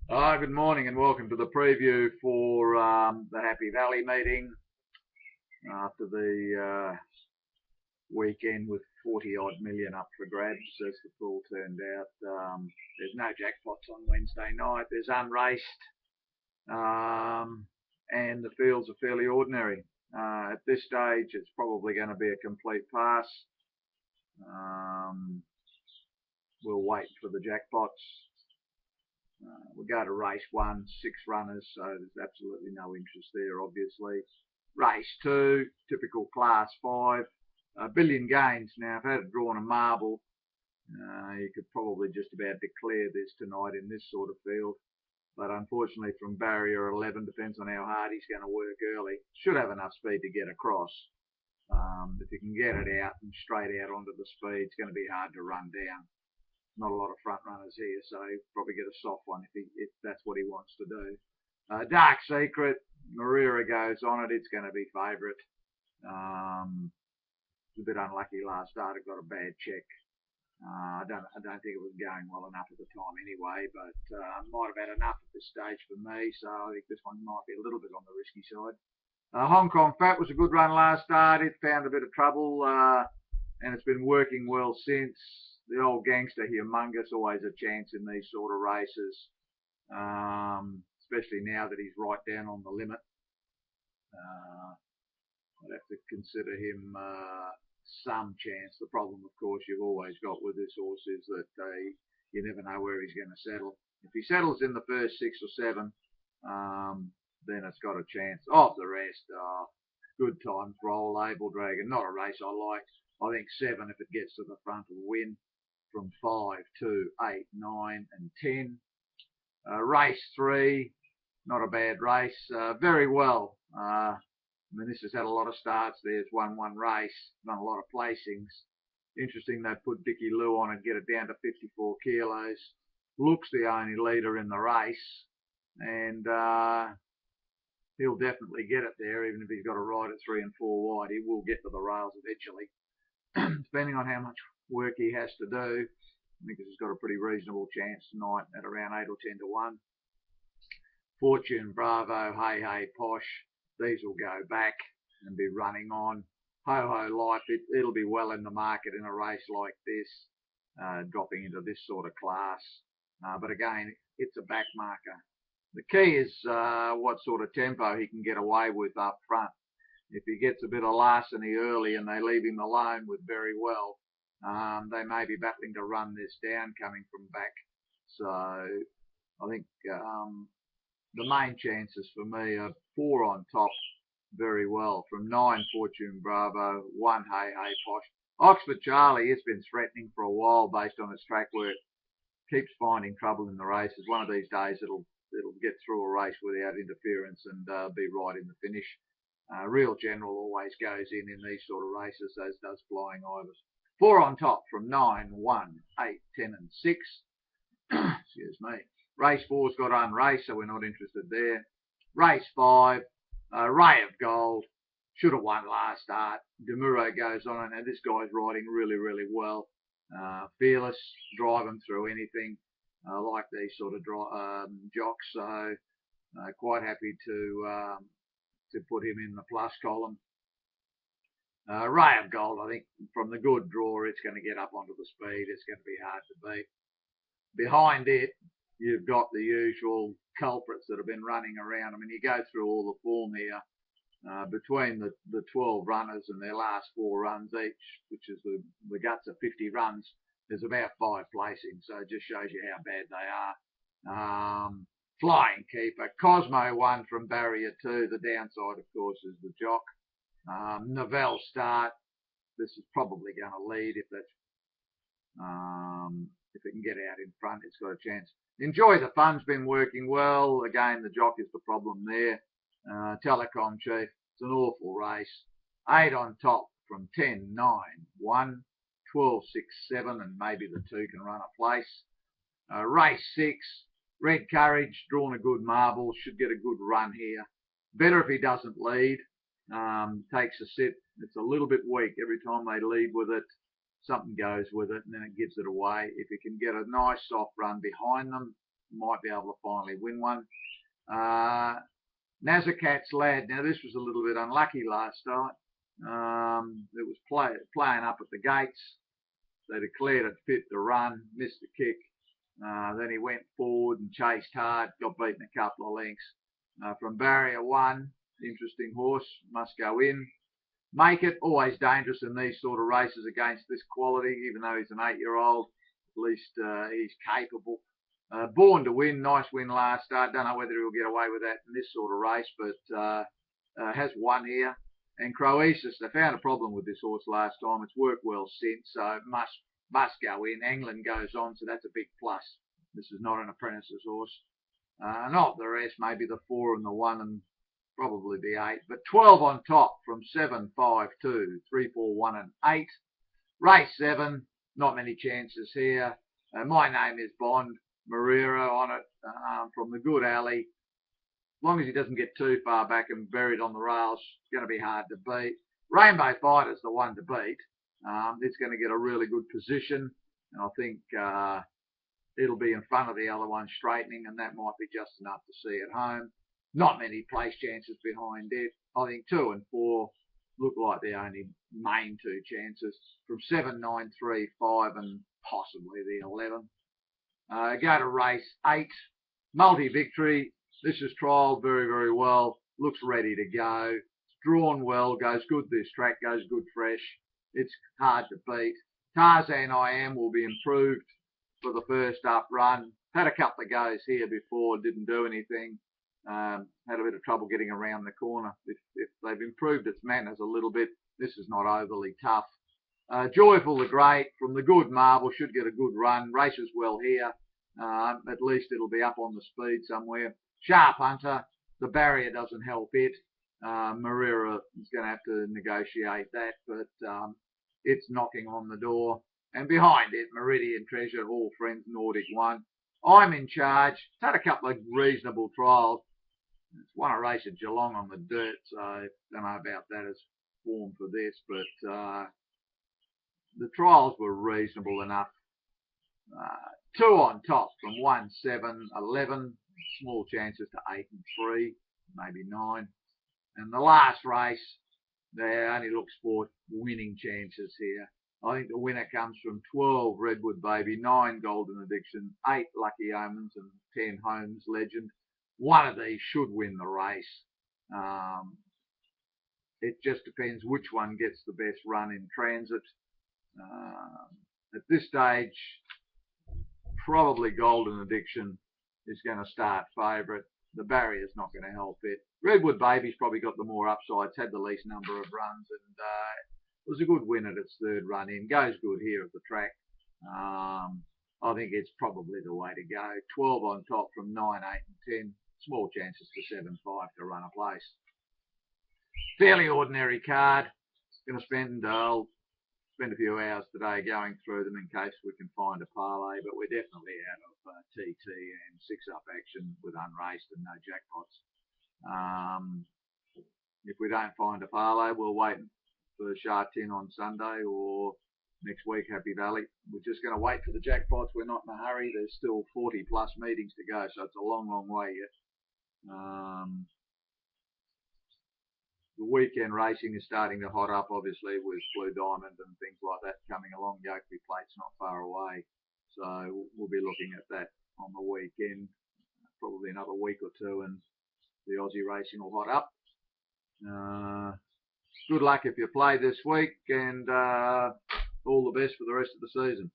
Good morning and welcome to the preview for the Happy Valley meeting after the weekend with 40 odd million up for grabs as the pool turned out. There's no jackpots on Wednesday night. There's unraced and the fields are fairly ordinary. At this stage, it's probably going to be a complete pass. We'll wait for the jackpots. We'll go to race 1, 6 runners, so there's absolutely no interest there, obviously. Race 2, typical class 5, billion gains. Now, if I had drawn a marble, you could probably just about declare this tonight in this sort of field. But unfortunately, from barrier 11, depends on how hard he's going to work early. Should have enough speed to get across. If you can get it out and straight out onto the speed, it's going to be hard to run down. Not a lot of front runners here, so he'll probably get a soft one if that's what he wants to do. Dark Secret, Marira goes on it. It's going to be favourite. It's a bit unlucky last start. It got a bad check. I don't think it was going well enough at the time anyway, but might have had enough at this stage for me, so I think this one might be a little bit on the risky side. Hong Kong Fat was a good run last start. It found a bit of trouble, and it's been working well since. The old gangster Humongous, always a chance in these sort of races, especially now that he's right down on the limit. I'd have to consider him some chance. The problem, of course, you've always got with this horse is that you never know where he's going to settle. If he settles in the first 6 or 7, then it's got a chance. Of the rest, Good Times Roll, Able Dragon, not a race I like. I think 7, if it gets to the front, will win. From 5 to 8, 9 and 10. Race 3, not a bad race. Very well. This has had a lot of starts. There's won one race, done a lot of placings. Interesting they put Dickie Lou on and get it down to 54 kilos. Looks the only leader in the race. And he'll definitely get it there, even if he's got to ride at 3 and 4 wide. He will get to the rails eventually. Depending on how much work he has to do, I think he's got a pretty reasonable chance tonight at around 8 or 10 to 1. Fortune, Bravo, Hey Hey, Posh, these will go back and be running on. Ho Ho Life, it'll be well in the market in a race like this, dropping into this sort of class. But again, it's a back marker. The key is what sort of tempo he can get away with up front. If he gets a bit of larceny early and they leave him alone with Very Well, they may be battling to run this down coming from back. So I think the main chances for me are 4 on top, Very Well. From 9, Fortune Bravo, 1, Hey Hey Posh. Oxford Charlie has been threatening for a while based on its track work. Keeps finding trouble in the races. One of these days it'll get through a race without interference and be right in the finish. Real General always goes in these sort of races, as does Flying Ibis. 4 on top from 9, 1, 8, 10 and 6. Excuse me. Race 4's got unraced, so we're not interested there. Race 5, Ray of Gold. Should have won last start. Demuro goes on, and this guy's riding really, really well. Fearless, drive him through anything. I like these sort of jocks, so quite happy to put him in the plus column. Ray of Gold, I think from the good draw, it's going to get up onto the speed. It's going to be hard to beat. Behind it, you've got the usual culprits that have been running around. You go through all the form here. Between the 12 runners and their last 4 runs each, which is the guts of 50 runs, there's about 5 placings. So it just shows you how bad they are. Flying Keeper. Cosmo won from barrier 2. The downside, of course, is the jock. Novell Start. This is probably going to lead if it can get out in front. It's got a chance. Enjoy the Fun's been working well. Again, the jock is the problem there. Telecom Chief. It's an awful race. 8 on top from 10, 9, 1, 12, 6, 7, and maybe the 2 can run a place. Race 6. Red Courage, drawn a good marble, should get a good run here. Better if he doesn't lead. Takes a sit. It's a little bit weak. Every time they lead with it, something goes with it, and then it gives it away. If he can get a nice soft run behind them, might be able to finally win one. Nazarkat's Lad. Now this was a little bit unlucky last start. It was playing up at the gates. They declared it fit to run, missed the kick. Then he went forward and chased hard, got beaten a couple of lengths. From barrier 1, interesting horse, must go in. Make It, always dangerous in these sort of races against this quality, even though he's an 8-year-old. At least he's capable. Born to Win, nice win last start. Don't know whether he'll get away with that in this sort of race, but has won here. And Croesus, they found a problem with this horse last time. It's worked well since, so must go in. England goes on, so that's a big plus. This is not an apprentice's horse. Not the rest, maybe the 4 and the 1 and probably the 8. But 12 on top from 7, 5, 2, 3, 4, 1 and 8. Race 7, not many chances here. My Name is Bond. Marrero on it from the good alley. As long as he doesn't get too far back and buried on the rails, it's going to be hard to beat. Rainbow Fighter's the one to beat. It's going to get a really good position, and I think it'll be in front of the other one straightening, and that might be just enough to see at home. Not many place chances behind it. I think 2 and 4 look like the only main 2 chances. From 7, 9, 3, 5 and possibly the 11. Go to race 8. Multi-Victory. This is trialled very, very well. Looks ready to go. It's drawn well. Goes good this track. Goes good fresh. It's hard to beat. Tarzan I Am will be improved for the first up run. Had a couple of goes here before. Didn't do anything. Had a bit of trouble getting around the corner. If they've improved its manners a little bit, this is not overly tough. Joyful the Great from the good Marble should get a good run. Races well here. At least it'll be up on the speed somewhere. Sharp Hunter, the barrier doesn't help it. Marrero is going to have to negotiate that, but it's knocking on the door. And behind it, Meridian Treasure, All Friends, Nordic 1. I'm In Charge. It's had a couple of reasonable trials. It's won a race at Geelong on the dirt, so I don't know about that as form for this, but the trials were reasonable enough. 2 on top from 1, 7, 11. Small chances to 8 and 3, maybe 9. And the last race, there only looks for winning chances here. I think the winner comes from 12 Redwood Baby, 9 Golden Addiction, 8 Lucky Omens and 10 Holmes Legend. One of these should win the race. It just depends which one gets the best run in transit. At this stage, probably Golden Addiction is going to start favourite. The barrier's not going to help it. Redwood Baby's probably got the more upsides, had the least number of runs, and it was a good win at its 3rd run in. Goes good here at the track. I think it's probably the way to go. 12 on top from 9, 8 and 10. Small chances to 7, 5 to run a place. Fairly ordinary card. Going to spend a few hours today going through them in case we can find a parlay, but we're definitely out of TT and 6-up action with unraced and no jackpots. If we don't find a parlay, we'll wait for Sha Tin on Sunday or next week, Happy Valley. We're just going to wait for the jackpots. We're not in a hurry. There's still 40 plus meetings to go, so it's a long, long way yet. The weekend racing is starting to hot up, obviously, with Blue Diamond and things like that coming along. Yokeley Plate's not far away, so we'll be looking at that on the weekend. Probably another week or two, and the Aussie racing will hot up. Good luck if you play this week, and all the best for the rest of the season.